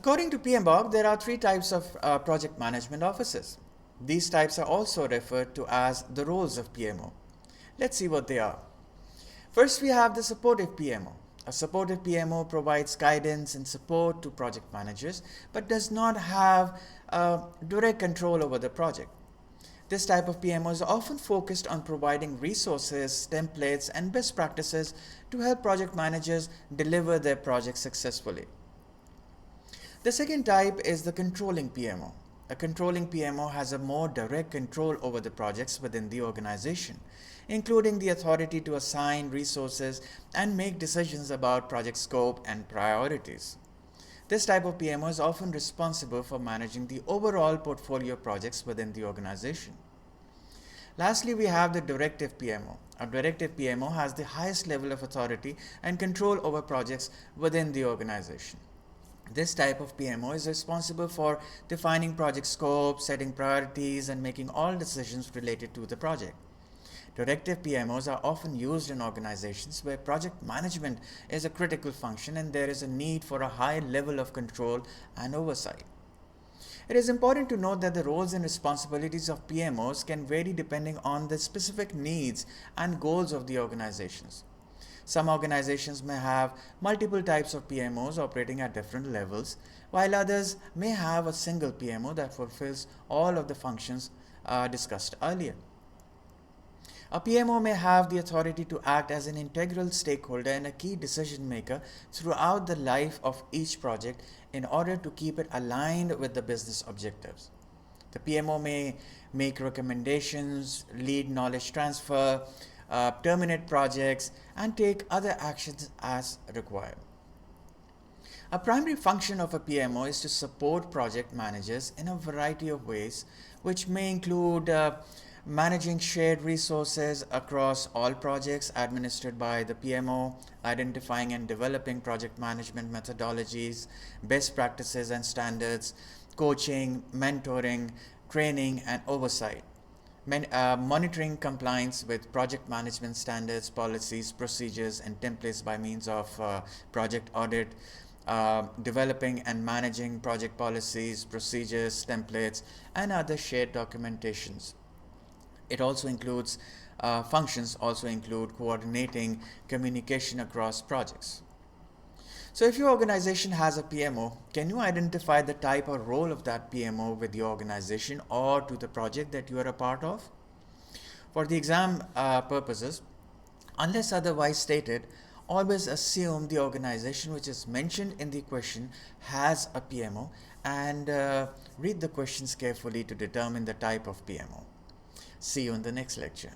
According to PMBOK, there are three types of project management officers. These types are also referred to as the roles of PMO. Let's see what they are. First, we have the supportive PMO. A supportive PMO provides guidance and support to project managers, but does not have direct control over the project. This type of PMO is often focused on providing resources, templates, and best practices to help project managers deliver their projects successfully. The second type is the controlling PMO. A controlling PMO has a more direct control over the projects within the organization, including the authority to assign resources and make decisions about project scope and priorities. This type of PMO is often responsible for managing the overall portfolio of projects within the organization. Lastly, we have the directive PMO. A directive PMO has the highest level of authority and control over projects within the organization. This type of PMO is responsible for defining project scope, setting priorities, and making all decisions related to the project. Directive PMOs are often used in organizations where project management is a critical function and there is a need for a high level of control and oversight. It is important to note that the roles and responsibilities of PMOs can vary depending on the specific needs and goals of the organizations. Some organizations may have multiple types of PMOs operating at different levels, while others may have a single PMO that fulfills all of the functions discussed earlier. A PMO may have the authority to act as an integral stakeholder and a key decision maker throughout the life of each project in order to keep it aligned with the business objectives. The PMO may make recommendations, lead knowledge transfer, terminate projects, and take other actions as required. A primary function of a PMO is to support project managers in a variety of ways, which may include managing shared resources across all projects administered by the PMO, identifying and developing project management methodologies, best practices and standards, coaching, mentoring, training, and oversight. Monitoring compliance with project management standards, policies, procedures, and templates by means of project audit, developing and managing project policies, procedures, templates, and other shared documentations. It also includes functions also include coordinating communication across projects. So if your organization has a PMO, can you identify the type or role of that PMO with your organization or to the project that you are a part of? For the exam purposes, unless otherwise stated, always assume the organization which is mentioned in the question has a PMO and read the questions carefully to determine the type of PMO. See you in the next lecture.